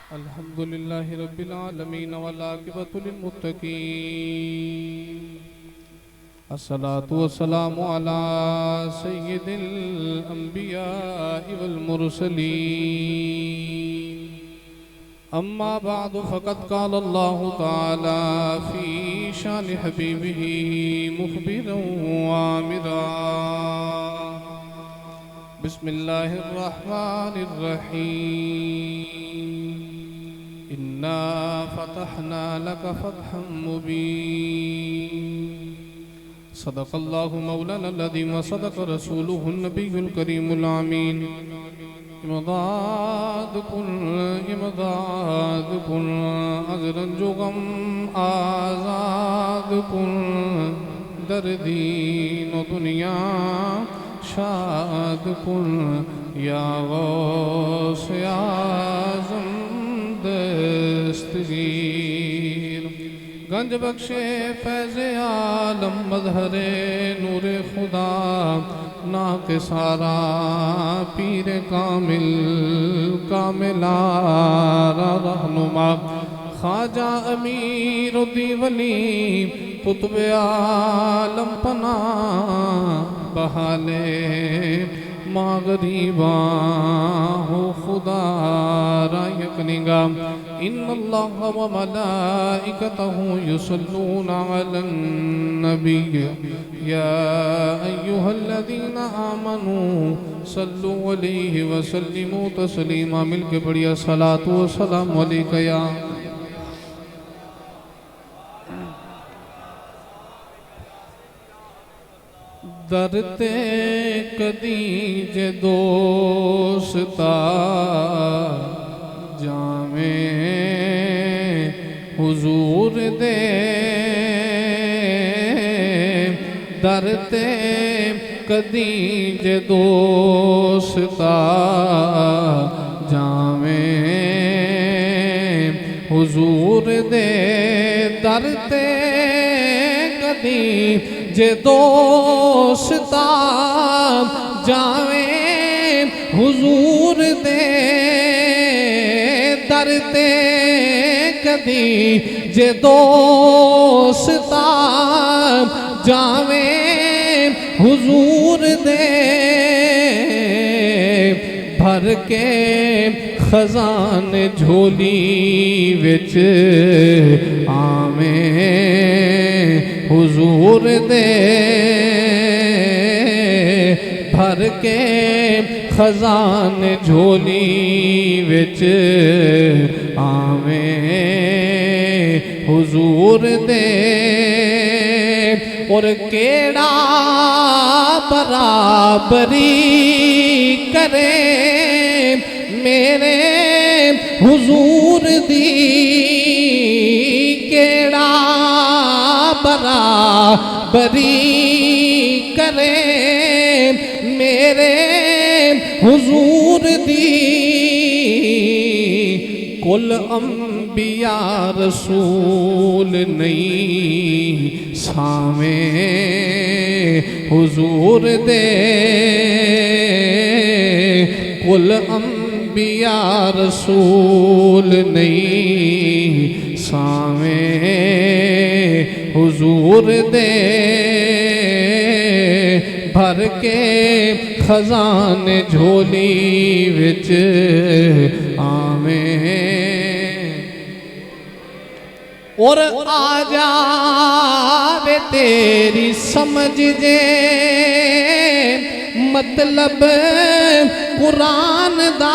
الحمد لله رب العالمين والعاقبة للمتقين الصلاة والسلام على سيد الأنبياء والمرسلين أما بعد فقد قال الله تعالى في شان حبيبه مخبرا وآمرا بسم الله الرحمن الرحيم إنا فتحنا لك فتحا مبين صدق الله مولانا العظيم وصدق رسوله النبي الكريم الأمين امداد کن ازرنجو غم آزاد کن در دین و دنیا شاد کن یا غوث اعظم دستگیر گنج بخش فیض عالم مظہر نور خدا ناک سارا پیر کامل کاملارا رہنما خواجہ امیر دیولی قطب عالم پناہ بحالے ماں غریباں ہو خدا را یکنگا ان اللہ و ملائکتہ یصلون علی النبی یا ایہا الذین آمنوا صلوا علیہ وسلموا تسلیما مل کے بڑھیا صلاة و سلام علیکہ یا درتے کدیج دوستا جامیں حضور دے درتے کدیج دوستا جامیں حضور دے درتے کدیج جے دوستا جاویں حضور دے درتے کدی جے دوستا جاویں حضور دے بھر کے خزان جھولی وچ آویں حضور دے بھر کے خزان جھولی وچ آویں حضور دے اور کیڑا برابری کرے میرے حضور دی کیڑا برابری کرے میرے حضور دی کل انبیاء رسول نہیں سامیں حضور دے کل انبیاء رسول نہیں سامیں حضور دے بھر کے خزان جھولی وچ آویں اور آ جاوے تیری سمجھ جے مطلب قرآن دا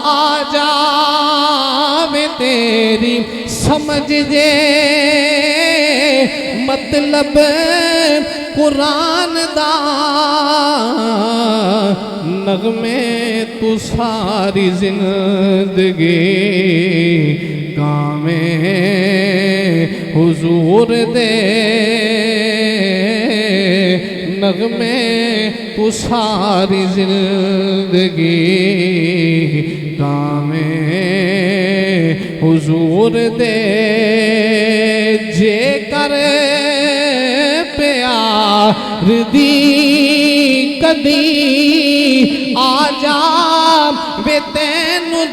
آ جاوے تیری سمجھ جے مطلب قرآن دا نغمے تو ساری زندگی گاویں حضور دے نغمے تو ساری زندگی گاویں حضور دے جے کر پیار دی کدی آ جا وے تینو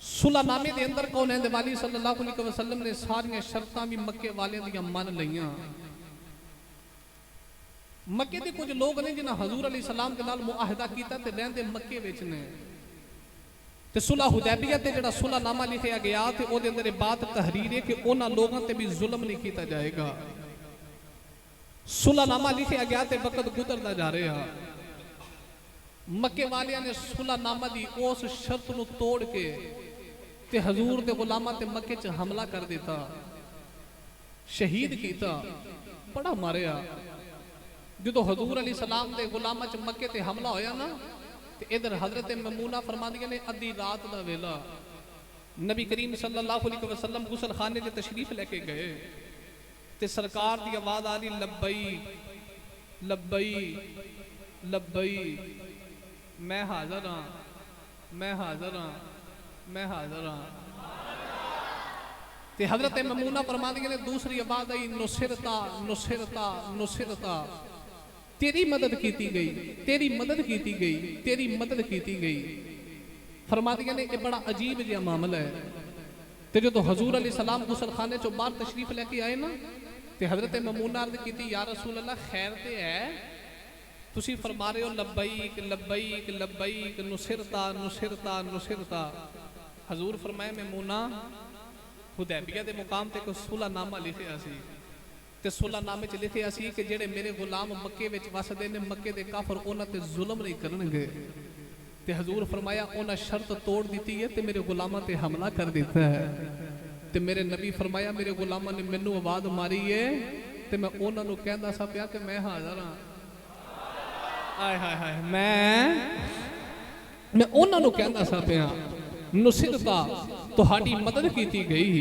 صلح نامے دے اندر کونین دے والی صلی اللہ علیہ وسلم نے ساریاں شرطاں بھی مکے والے دیاں مان لئیاں. مکے دے کچھ لوگ نے جنہاں حضور علیہ السلام کے نال معاہدہ کیتا تے رہندے مکے وچ نے تے صلح حدیبیہ تے جڑا صلح نامہ لکھیا گیا تے او دے اندر بات تحریر ہے کہ انہاں لوگاں تے بھی ظلم نہیں کیتا جائے گا. صلح نامہ لکھیا گیا تے وقت گزردا جا رہا. مکے والیاں نے صلح نامہ دی اس شرط نو توڑ کے تے حضور دے غلاماں تے مکے چ حملہ کر دیتا, شہید کیتا, بڑا ماریا. جدو حضور علیہ السلام دے غلاماں چ مکے تے حملہ ہویا نا تے ادھر حضرت میمونہ فرماندیاں نے ادھی رات دا ویلا نبی کریم صلی اللہ علیہ وسلم غسل خانے دے تشریف لے کے گئے تے سرکار دی آواز آ رہی لبئی لبئی لبئی, میں حاضر ہاں میں حاضر ہاں میں حاضر ہاں. تے حضرت میمونہ فرماندیاں نے دوسری آواز آئی نصرتا نصرتا نصرتا, تیری مدد کیتی گئی تیری مدد کیتی گئی تیری مدد کیتی گئی. فرماندیاں نے یہ بڑا عجیب جہا معاملہ ہے. تے جو تو حضور علیہ السلام غسل خانے چوں باہر تشریف لے کے آئے نا تے حضرت میمونہ عرض کیتی یا رسول اللہ خیر تے ہے, تسی فرما رہے ہو لبیک لبیک لبیک نصرتا نصرتا نصرتا. حضور فرمائے میمونہ حدیبیہ دے مقام تے کوئی صلح نامہ لکھیا سی تے صلح نامے چ لکھیا سی کہ جڑے میرے غلام مکے وچ وسدے نے مکے دے کافر انہاں تے ظلم نہیں کرن گے. تے حضور فرمایا انہاں شرط توڑ دیتی ہے تے میرے غلاماں تے حملہ کر دیتا ہے. تے میرے نبی فرمایا میرے غلاماں نے مینوں آواز ماری ہے تے میں انہاں نوں کہندا سا پیا کہ میں حاضر ہاں. آئے ہائے ہائے, میں انہاں نوں کہندا سا پیا نصرتا تہاڈی مدد کیتی گئی.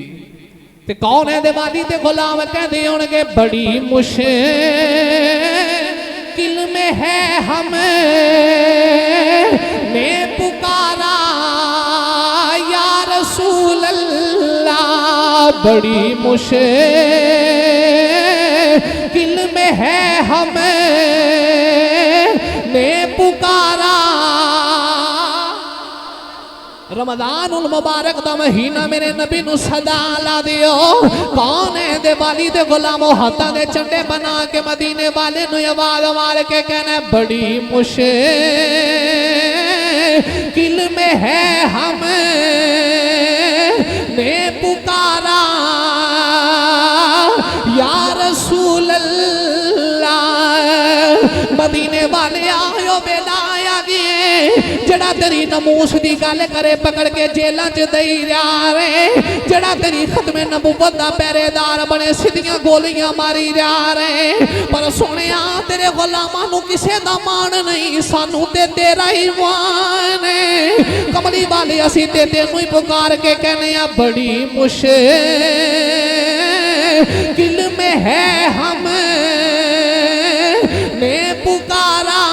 تے کون ہے دیوالی تے غلام کہندے ہون گے بڑی مشکل میں ہے ہمیں نے پکارا یا رسول اللہ, بڑی مشکل میں ہے ہمیں نے پکارا. رمضان المبارک دا مہینہ میرے نبی نو صدا لا دیو. کون ہے دیوالی دے غلاموں ہاتھاں دے چنڈے بنا کے مدینے والے نو آواز مار کے کہنا بڑی مشکل میں ہے ہمیں نے پکارا یا رسول اللہ. مدینے والے آئیو بیلا آیا گئے جڑا تیری نموس دی گل کرے پکڑ کے جیلہ چ دئی جا رہے, جڑا تیری ختم نبوت دا پہرے دار بنے سیدھیاں گولیاں ماری جا رہے. پر سنیا تیرے غلاماں نو کسے دا مان نہیں, سانو تے تیرا ہی مان ہے. کملی والے اسی تے تینوں ہی پکار کے کہنے ہیں بڑی مشکل میں ہے ہم نے پکارا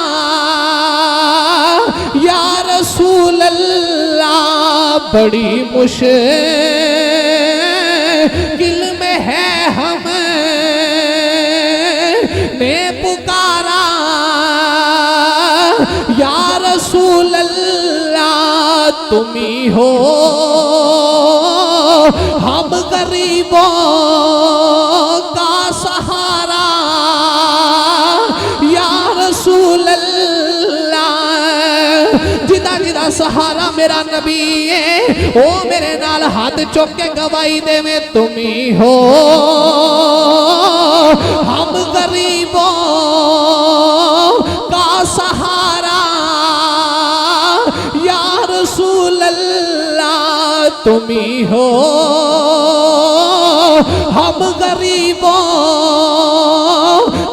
یا رسول اللہ, بڑی مشکل میں ہے ہم نے پکارا یا رسول اللہ. تم ہی ہو ہم غریبوں کا سہارا یا رسول اللہ. جدا جدا سہارا میرا نبی ہے او میرے نال ہاتھ چوک کے گواہی دے میں تم ہی ہو ہم غریبوں کا سہارا یا رسول اللہ. تم ہی ہو ہم غریبوں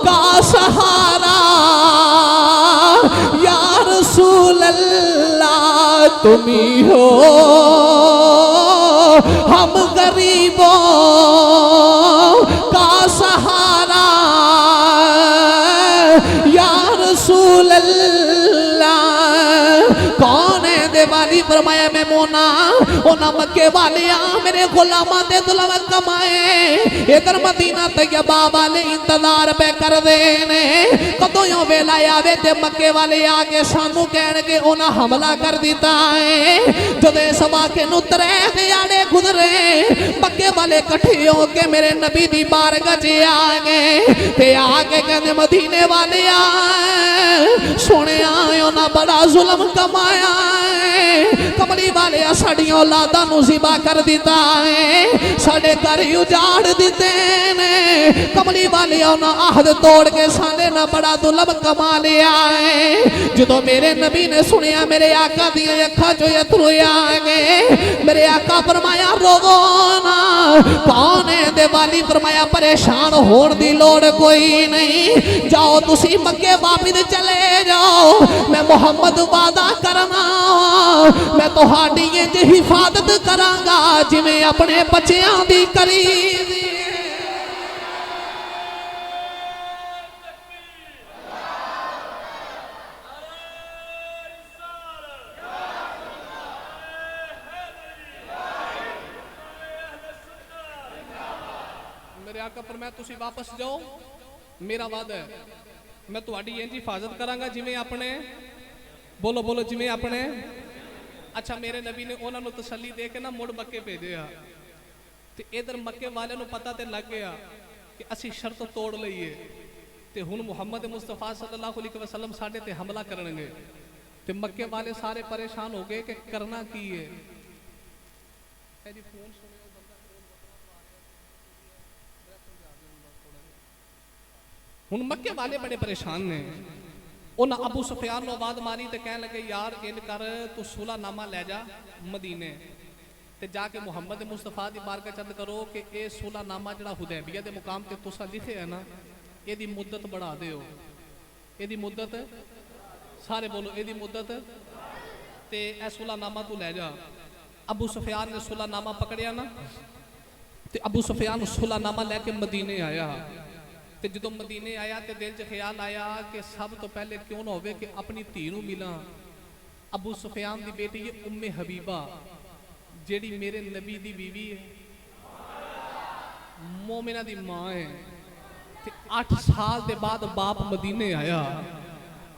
کا سہارا یا رسول اللہ. تم ہی ہو ہم غریبوں کا سہارا یا رسول اللہ. کون ہے دیوالی فرمایا میمونہ اونا مکے والے میرے غلامہ دے دلوت کمائے ادھر مدینہ طیبہ والے انتظار پہ کر دینے کدوں یوں ویلا آوے تے مکے والے آگے سانو کہن کے انہاں حملہ کر دیتا ہے جب اس واقعے نو ترے دیاڑے گزرے مکے والے کٹھے ہو کے میرے نبی دی بارگاہ چ آگے تے آگے کہنے مدینے والے آئے سونے آئے انہاں بڑا ظلم کمایا ہے کملی والے ساڑیوں اولاداں نو ذبح کر دیتا ہے ساڑے گھر اجاڑ دیتے ہیں کملی والے انہاں عہد توڑ کے سانے نہ بڑا ظلم کما لیا ہے جدو میرے نبی نے سنیا میرے آقا دیا اکھا جو اترو آگے میرے آقا فرمایا رونا کون ہے دے والی فرمایا پریشان ہون دی لوڑ کوئی نہیں جاؤ تسی مکے واپس چلے جاؤ میں محمد وعدہ کرنا میں تو ہاڑیے جی حفاظت کرانگا جی میں اپنے بچیاں دی کری میرے آقا پر میں تسی واپس جاؤ میرا وعدہ ہے میں تو آڑی یہ حفاظت کرانگا جی میں اپنے بولو بولو جی میں اپنے اچھا میرے نبی نے انہوں نے تسلی دے کے نا مڑ مکے پہ دیا تے ادھر مکے والے نو پتہ تے لگ گیا کہ اسی شرط توڑ لئیے تے ہن محمد مصطفیٰ صلی اللہ علیہ وسلم ساڑھے تے حملہ کرنگے تے مکے والے سارے پریشان ہو گئے کہ کرنا کی ہے ہن مکے والے بڑے پریشان نے انہاں ابو سفیان نو آواز ماری تے کہنے لگے یار ان کر تو صلح نامہ لے جا مدینے تے جا کے محمد مصطفیٰ دی بارگاہ چند کرو کہ اے صلح نامہ جڑا حدیبیہ دے مقام تے تسا لکھے ہے نا اے دی مدت بڑھا دے ہو اے دی مدت سارے بولو اے دی مدت تے اے صلح نامہ تو لے جا ابو سفیان نے صلح نامہ پکڑیا نا تے ابو سفیان صلح نامہ لے کے مدینے آیا تے جدو مدینے آیا تے دل چ خیال آیا کہ سب تو پہلے کیوں نہ ہوئے کہ اپنی دھی نو ملا ابو سفیان دی بیٹی یہ ام حبیبہ جیڑی میرے نبی دی بیوی ہے مومنہ دی ماں ہے تے 8 سال دے بعد باپ مدینے آیا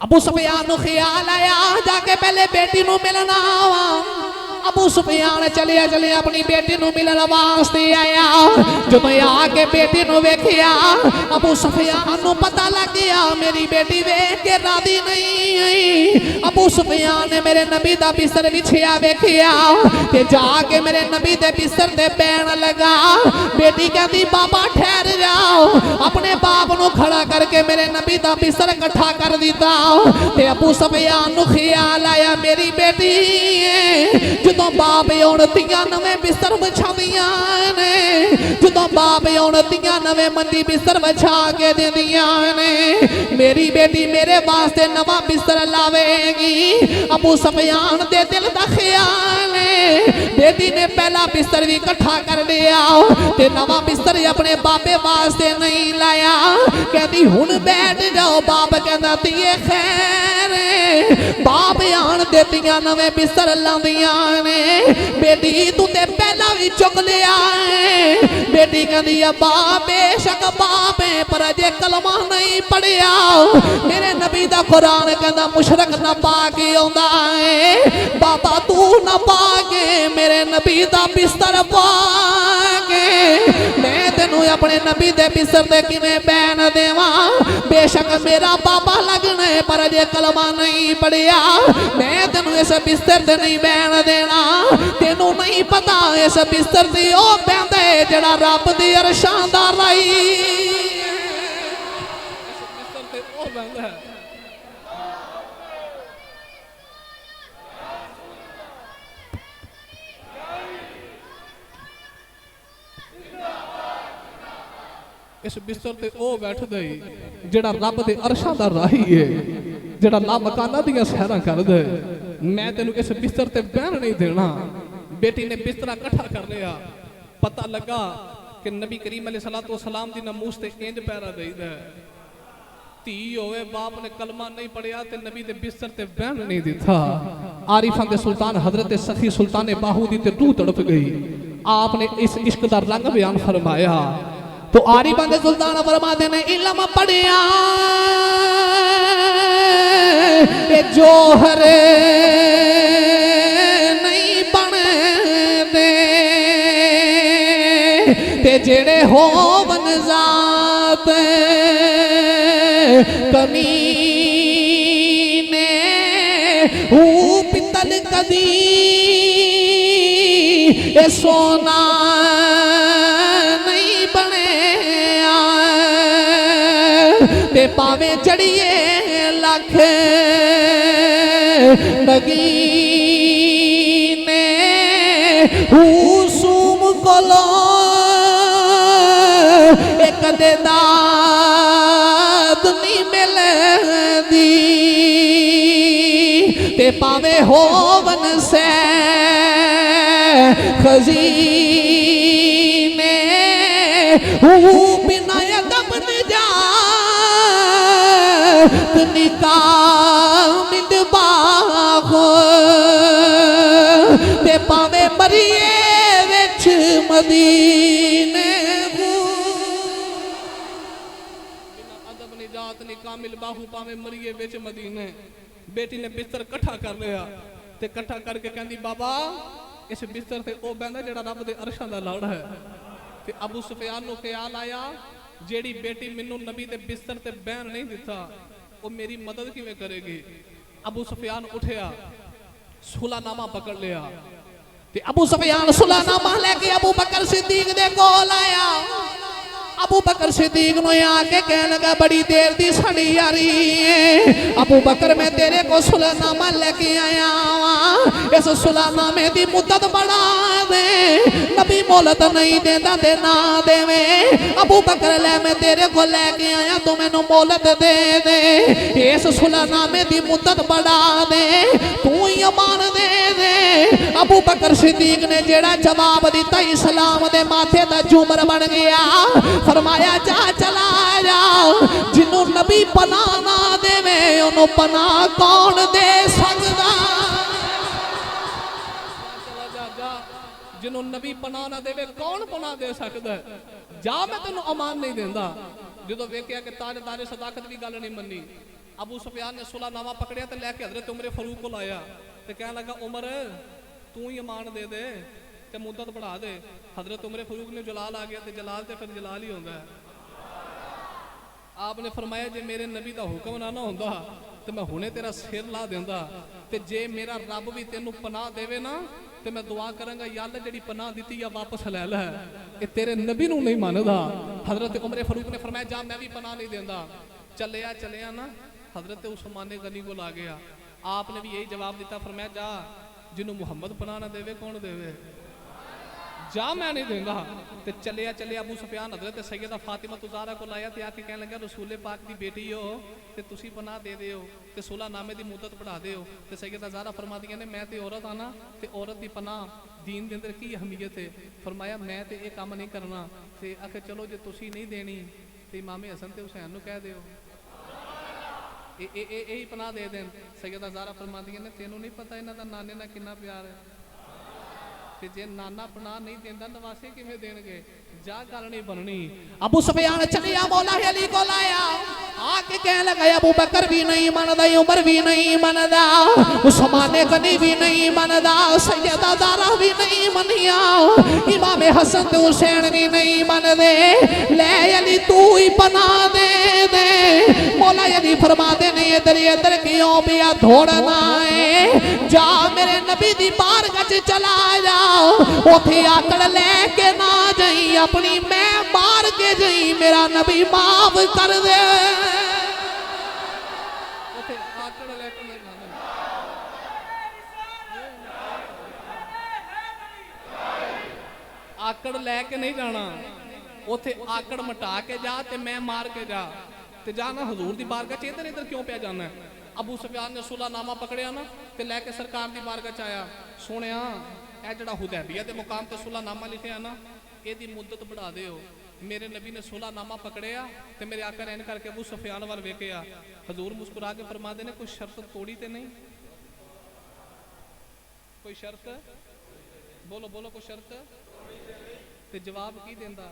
ابو سفیان نو خیال آیا جا کے پہلے بیٹی نو ملنا ابو سفیان چلے اپنی بیٹی نو ملن واسطے آیا جب آ کے بیٹی نو ویکھیا ابو سفیان نو پتہ لگ گیا میری بیٹی ویکھ کے راضی نہیں ہوئی ابو سفیان نے میرے نبی دا بستر بچھیا ویکھیا تے جا کے میرے نبی دے بستر تے پین لگا بیٹی کہندی بابا ٹھہر جاؤ اپنے باپ نو کھڑا کر کے میرے نبی دا بستر اکٹھا کر دیتا تے ابو سفیان نو خیال آیا میری بیٹی جدوں باپ عورتیاں نویں بستر بچھا دیاں نے جدوں باپ عورتیاں نویں مندی بستر بچھا کے دے دیاں نے میری بیٹی میرے واسطے نواں بستر لاوے گی ابو سفیان دے دل دا خیال ہے بیٹی نے پہلا بستر بھی کٹھا کر لیا تے نواں بستر اپنے باپے واسطے نہیں لایا کہتی ہن بیٹھ جاؤ باپ کہندا تیے خیر باپ آن دیتیاں نویں بستر لاندیاں نے بیٹی تو تے پہلا بھی چک لیا ہے بیٹی کہندی ابا بے شک باپ ہے پر اجے کلمہ نہیں پڑھیا میرے نبی دا قرآن کہندا مشرک نہ پا کے آندا ہے بابا تو نہ پا کے میرے نبی دا بستر پا کے میں تینوں اپنے نبی دے بستر دے کیویں بین دیواں بے شک میرا بابا لگنا ہے پر اجے کلمہ نہیں پڑھیا میں تینوں اس بستر تے نہیں بین دینا تینوں نہیں پتا اس بستر دی او بیندا ہے جڑا رب دی عرشاں دا رائی اس بستر تے او بیندا ہے اس بستر تے او بیٹھ دئی جڑا رب دے عرشاں دا راہی ہے جڑا لا مکانہ دیاں سہراں کر دے میں تینوں اس بستر تے بہن نہیں دینا بیٹی نے بسترہ کٹھا کر لیا پتہ لگا کہ نبی کریم علیہ السلام دی ناموس تے انج پیرا دئی دے تی ہوئے باپ نے کلمہ نہیں پڑھیا تے نبی دے بستر تے بہن نہیں دیتا عارفان دے سلطان حضرت سخی سلطان باہودی تے روح تڑپ گئی آپ نے اس عشق دا رنگ بیان فرمایا تو آری بند سلطان فرماتے نے علم پڑھیا اے جوہر نہیں بن دے تے جڑے ہوون ذات کمینے او پتل کدی اے سونا نہیں بنے تے پاویں چڑھیے لکھ نگینے حسوم کولو ایک دے داد نہیں ملدی تے پاویں ہوون سے خزینے بنا یکم نجات نکامل باغ تے پاویں مریے وچ مدینے بنا ادب نجات نکامل باہو پاویں مریے وچ مدینے بیٹی نے بستر کٹھا کر لیا تے کٹھا کر کے کہندی بابا اس بستر تے او بہندا جڑا رب دے عرشاں دا لاڑ ہے تے ابو سفیان نو خیال آیا جیڑی بیٹی منو نبی دے بستر تے بہن نہیں دیتا وہ میری مدد کیویں کرے گی ابو سفیان اٹھیا صلح نامہ پکڑ لیا تے ابو سفیان صلح نامہ لے کے ابو بکر صدیق دے کول آیا ابو بکر صدیق نو آکے کہنے لگا بڑی دیر دی سڑی یاری ابو بکر میں تیرے کو صلح نامہ لے کے آیا اس صلح نامے دی مدت بڑھا دے نبی مولت نہیں دینا دے نہ دے ابو بکر لے میں تیرے کو لے کے آیا تو میں نو مولت دے دے اس صلح نامے دی مدت بڑھا دے تو ہی امان دے دے ابو بکر صدیق نے جیڑا جواب دیتا اسلام دے ماتھے دا جمر بن گیا فرمایا جا چلا جا جنہوں نبی پناہ نہ دے میں انہوں پناہ کون دے سکتا جنہوں نبی پناہ نہ دے میں کون پناہ دے سکتا ہے جا میں تنہوں امان نہیں دیندہ جدو ویکیا کہ تاجدار صداقت بھی گل نہیں منی ابو سفیان نے صلح نامہ پکڑیا تے لے کے حضرت عمر فاروق کو لایا تے کہنے لگا عمر تو ہی امان دے دے تے مدت بڑھا دے حضرت عمر فاروق نے جلال آ گیا تے جلال تے پھر جلال ہی ہوندہ ہے آپ نے فرمایا جے میرے نبی دا حکم نہ ہوندہ تے میں ہونے تیرا سر لا دیندہ تے جے میرا رب بھی تینوں پناہ دے وے نا تے میں دعا کروں گا یا اللہ جڑی پناہ دیتی یا واپس لے لے اے تیرے نبی نو نہیں ماندا حضرت عمر فاروق نے فرمایا جا میں بھی پناہ نہیں دیندا چلیا نا حضرت عثمان غنی کو لا گیا آپ نے بھی یہی جواب دیتا فرمایا جا جنہوں محمد پناہ نہ دے وے کون دے وے جا میں نہیں دیں گا تے چلیا ابو سفیان حضرت سیدہ فاطمہ زہرا کو لایا تے آ کے کہنے لگا رسول پاک دی بیٹی ہو تے تسی پناہ دے دے ہو تے صلح نامے دی مدت بڑھا دے ہو تے سیدہ زہرا فرماتی نے میں تے عورت آنا تے عورت دی پناہ دین دے اندر کی اہمیت ہے فرمایا میں تے یہ کام نہیں کرنا تے آکھے چلو جے تسی نہیں دینی تے امام حسن تے حسین نو کہہ دیو یہی پناہ دے دیں سیدہ زہرا فرماتی نے تینوں نہیں پتہ انہاں دا نانے نہ کتنا پیار ہے تے جے نانا پناہ نہیں دیندہ نواسے کیویں دین گے جا گل نہیں بننی ابو سفیان چلیا مولا علی کو لایا آ کے کہنے لگا ابو بکر بھی نہیں مندا عمر بھی نہیں مندا عثمان غنی بھی نہیں مندا سیدہ زہرا بھی نہیں منیا امام حسن تے حسین بھی نہیں مندے لے علی تو ہی پناہ دے دے مولا علی فرماتے نہیں ادھر کیوں پیا دھوڑنا ہے جا میرے نبی دی بارگاہ وچ چلا جا اوتھے آکڑ لے کے نہ جائیں اپنی میں مار کے جائیں میرا نبی معاف کر دے اوتھے آکڑ لے کے نہ جائیں آکڑ لے کے نہیں جانا اوتھے آکڑ مٹا کے جا تے میں مار کے جا تے جانا حضور دی بارگاہ چ ادھر کیوں پیا جانا ہے ابو سفیان نے صلح نامہ پکڑیا نا تے لے کے سرکار دی بارگاہ چ آیا سونیا اے جڑا حدیبیہ دے مقام تے صلح نامہ لکھیا نا اے دی مدت بڑھا دے ہو میرے نبی نے صلح نامہ پکڑیا تے میرے آقا نے کر کے ابو سفیان وال ویکھیا حضور مسکرا کے فرما دے نے کوئی شرط توڑی تے نہیں کوئی شرط بولو کوئی شرط تے جواب کی دیندا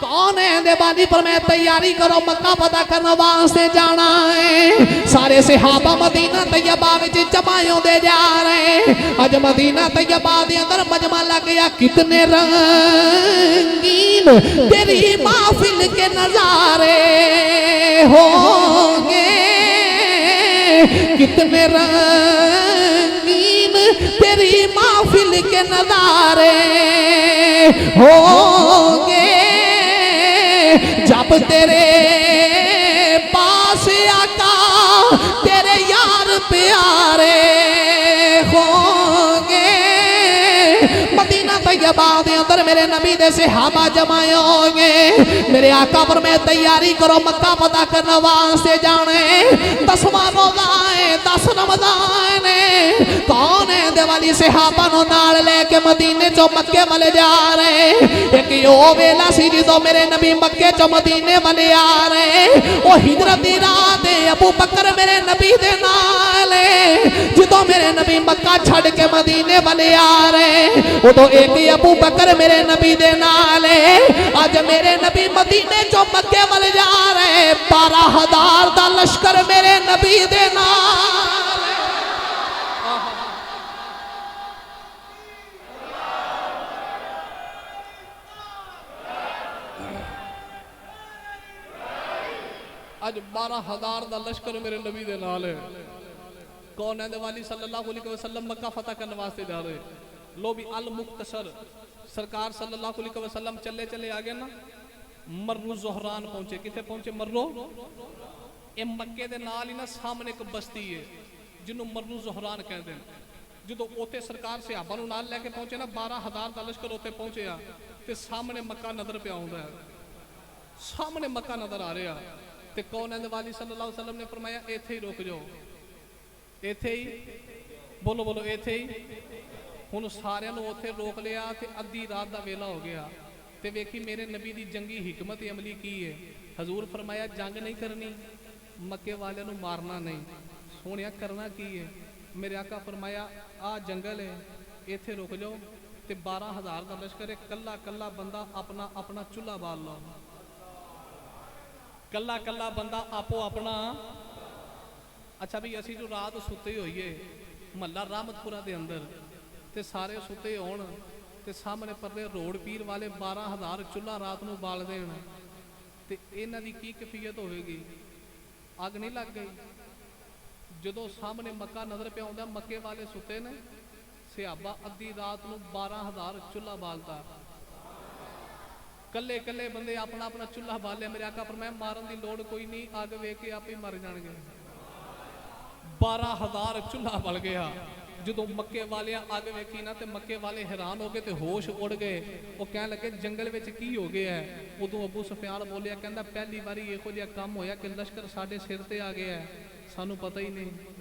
کون ہے دیوالی پر میں تیاری کرو مکہ فتح کرنے واسطے جانا ہے سارے صحابہ مدینہ طیبہ وچ جمعوں دے جا رہے اج مدینہ طیبہ دے اندر مجمع لگ گیا کتنے رنگین تیری محفل کے نظارے ہوں گے کتنے رنگین تیری محفل کے نظارے ہوں گے جب تیرے پاس آقا تیرے یار پیارے ہوں گے مدینہ طیبہ دے اندر میرے نبی دے صحابہ جمع ہوں گے میرے آقا پر میں تیاری کرو مکہ فتح کرنے واسطے جانے 10واں روزہ ہے 10 رمضان ہے کون ہے دیوالی صحابہ نو نال لے کے مدینے چو مکے والے جا رہے ایک یو ویلا سی جدو میرے نبی مکے چو مدینے والے آ رہے وہ ہجرت دی رات ابو بکر میرے نبی دے نال جدو میرے نبی مکہ چھڑ کے مدینے والے آ رہے وہ تو ایک ابو بکر میرے نبی دے نال آج میرے نبی مدینے چو مکے والے جا رہے 12,000 دا لشکر میرے نبی دے نال آج 12,000 دا لشکر میرے نبی دے نال ہے کون ہے دیوالی صلی اللہ علیہ وسلم مکہ فتح کرنے واسطے جا رہے لو بھی المختصر سرکار صلی اللہ علیہ وسلم چلے چلے آگے نا مرو زہران پہنچے کتے پہنچے مرو اے مکے دے نال ہی نا سامنے ایک بستی ہے جنہوں مرو زہران کہتے ہیں جدو اوتے سرکار سے آبانو نال لے کے پہنچے نا 12,000 دا لشکر اوتے پہنچے آ تے سامنے مکہ نظر پہ آؤں ہے سامنے مکہ نظر آ رہے ہیں تے کون ہے دیوالی صلی اللہ علیہ وسلم نے فرمایا ایتھے ہی روک جاؤ ایتھے ہی بولو بولو ایتھے ہی ہن سارے نو اوتھے روک لیا تے ادھی رات دا ویلا ہو گیا تے ویکھی میرے نبی دی جنگی حکمت عملی کی ہے حضور فرمایا جنگ نہیں کرنی مکے والے نو مارنا نہیں سونیا کرنا کی ہے میرے آقا فرمایا آ جنگل ہے ایتھے روک جاؤ تے 12,000 دا لشکر ہے کلا کلا بندہ اپنا اپنا چولہا بال لو کلا کلا بندہ آپو اپنا اچھا بھی اسی جو رات ستے ہوئیے محلہ رحمت پورہ دے اندر تے سارے ستے ہون تے سامنے پردے روڑ پیر والے 12,000 چولہا رات نو بال دین تے انہ دی کی کفیت ہوئے گی آگ نہیں لگ گئی جدو سامنے مکہ نظر پہ آؤں مکے والے ستے نے صحابہ ادھی رات نو 12,000 چولہا بالتا کلے کلے بندے اپنا اپنا چولہا بالے میرے آقا فرمایا مارن دی لوڑ کوئی نہیں آگ وے کے آپ ہی مر جان گے 12,000 چولہا بل گیا جدو مکے والے آگ ویکھی نا تے مکے والے حیران ہو گئے تے ہوش اڑ گئے وہ کہنے لگے جنگل وچ کی ہو گیا ہے ادو ابو سفیان بولیا کہندا پہلی باری یہ کچھ کام ہویا کہ لشکر ساڈے سر تے آ گیا ہے سانو پتہ ہی نہیں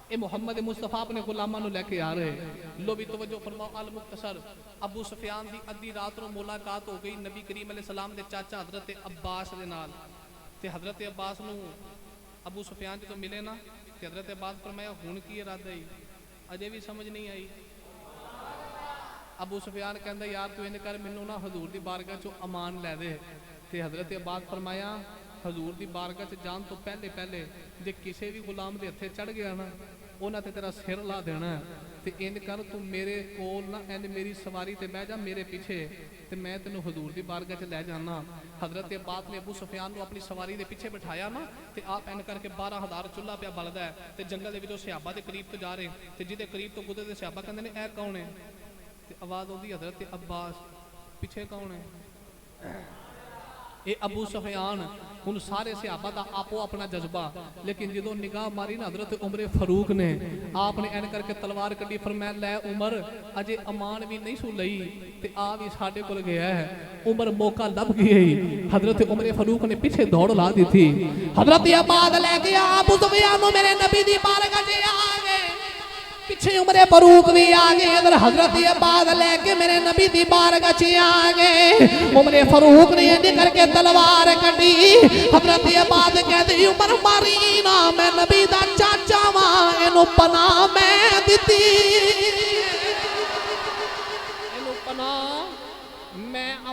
اے محمد مصطفیٰ اپنے غلاماں نو لے کے آ رہے لو بھی توجہ فرماؤ المختصر ابو سفیان دی ادھی رات نو ملاقات ہو گئی نبی کریم علیہ السلام دے چاچا حضرت عباس دے نال تے حضرت عباس نو ابو سفیان جو ملے نا کہ حضرت عباس فرمایا ہون کی ارادہ ہی اجے بھی سمجھ نہیں آئی ابو سفیان کہندا یار تو انہیں کر منو نا حضور دی بارگاہ چو امان لے دے تے حضرت عباس فرمایا حضور دی بارگاہ چ جان تو پہلے پہلے جے کسے بھی غلام دے ہتھے چڑھ گیا نا اونا تے تیرا سر لا دینا ہے تے ان کر تو میرے کول نا این میری سواری تے بہ جا میرے پیچھے تے میں تینوں حضور دی بارگاہ چ لے جانا حضرت عباس نے ابو سفیان نو اپنی سواری دے پیچھے بٹھایا نا تے آپ این کر کے 12,000 چولہا پیا بلدا ہے تے جنگل دے وچوں صحابہ دے قریب تو جا رہے تے جدے قریب تو گزرے صحابہ کہندے نے اے کون ہے تے آواز ہوندی حضرت عباس پیچھے کون ہے اے ابو سفیان ان سارے صحابہ دا آپو اپنا جذبہ لیکن جدو نگاہ ماری نا حضرت عمر فاروق نے آپ نے این کر کے تلوار کڈی فرمایا لے عمر اجے امان بھی نہیں سو لئی تے آ بھی ساڈے کول گیا ہے عمر موقع لب گئی حضرت عمر فاروق نے پیچھے دوڑ لا دی تھی حضرت عباس لے گیا ابو سفیان نو میرے نبی دی بارگاہ تے آ گئے پیچھے عمر فاروق بھی آگے ادھر حضرت عباس لے کے میرے نبی دی بارگاہ چ آگے عمر فاروق نے یہ کر کے تلوار کٹی حضرت عباس کہتے عمر ماری نا میں نبی دا چاچا ماں اینو پناہ میں دیتی اینو پناہ میں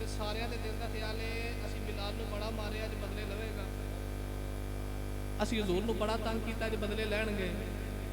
ਤੇ ਸਾਰਿਆਂ ਦੇ ਦਿਲ ਦਾ ਖਿਆਲ ਹੈ ਅਸੀਂ ਬਿਲਾਲ ਨੂੰ ਬੜਾ ਮਾਰਿਆ, ਅੱਜ ਬਦਲੇ ਲਵੇਗਾ। ਅਸੀਂ ਹਜ਼ੂਰ ਨੂੰ ਬੜਾ ਤੰਗ ਕੀਤਾ, ਅੱਜ ਬਦਲੇ ਲੈਣਗੇ।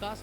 10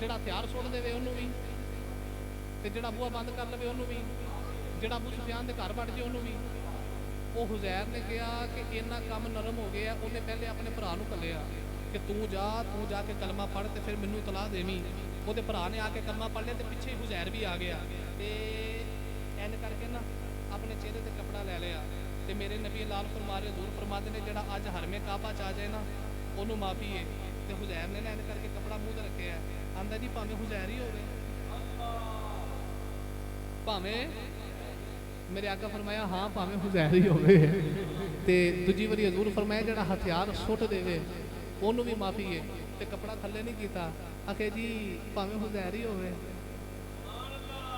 ਜਿਹੜਾ ਹਥਿਆਰ ਸੁੱਟ ਦੇਵੇ ਉਹਨੂੰ ਵੀ, ਤੇ ਜਿਹੜਾ ਬੂਹਾ ਬੰਦ ਕਰ ਲਵੇ ਉਹਨੂੰ ਵੀ, ਜਿਹੜਾ ਅਬੂ ਸੁਫਿਆਨ ਦੇ ਘਰ ਵੜ ਜੇ ਉਹਨੂੰ ਵੀ। ਉਹ ਹੁਜ਼ੈਰ ਨੇ ਕਿਹਾ ਕਿ ਇੰਨਾ ਕੰਮ ਨਰਮ ਹੋ ਗਿਆ। ਉਹਨੇ ਪਹਿਲੇ ਆਪਣੇ ਭਰਾ ਨੂੰ ਕੱਲਿਆ ਕਿ ਤੂੰ ਜਾ ਕੇ ਕਲਮਾ ਪੜ੍ਹ ਤੇ ਫਿਰ ਮੈਨੂੰ ਤਲਾਹ ਦੇਵੀਂ। ਉਹਦੇ ਭਰਾ ਨੇ ਆ ਕੇ ਕਲਮਾ ਪੜ੍ਹ ਲਿਆ ਤੇ ਪਿੱਛੇ ਹੁਜ਼ੈਰ ਵੀ ਆ ਗਿਆ ਤੇ ਐਨ ਕਰਕੇ ਨਾ ਆਪਣੇ ਚਿਹਰੇ ਤੇ ਕੱਪੜਾ ਲੈ ਲਿਆ। ਤੇ ਮੇਰੇ ਨਬੀ ਲਾਲ ਫਰਮਾ ਰਹੇ, ਹਜ਼ੂਰ ਫਰਮਾਦੇ ਨੇ ਜਿਹੜਾ ਅੱਜ ਹਰਮੇ ਕਾਬਾ ਚ ਆ ਜਾਏ ਨਾ ਉਹਨੂੰ ਮਾਫੀ ਹੈ। ਤੇ ਹੁਜ਼ੈਰ ਨੇ ਐਨ ਕਰਕੇ ਕੱਪੜਾ ਮੂੰਹ ਤੇ ਰੱਖਿਆ, ਆਂਦਾ ਜੀ ਭਾਵੇਂ ਹੁਜ਼ੈਰ ਹੀ ਹੋਵੇ, ਭਾਵੇਂ ਮੇਰੇ ਆਕਾ ਫਰਮਾਇਆ ਹਾਂ ਭਾਵੇਂ ਹੁਜ਼ੈਰ ਹੀ ਹੋਵੇ। ਤੇ ਦੂਜੀ ਵਾਰੀ ਹਜ਼ੂਰ ਫਰਮਾਇਆ ਜਿਹੜਾ ਹਥਿਆਰ ਸੁੱਟ ਦੇਵੇ ਉਹਨੂੰ ਵੀ ਮਾਫੀ ਹੈ। ਤੇ ਕੱਪੜਾ ਥੱਲੇ ਨਹੀਂ ਕੀਤਾ, ਆਖੇ ਜੀ ਭਾਵੇਂ ਹੁਜ਼ੈਰ ਹੀ ਹੋਵੇ।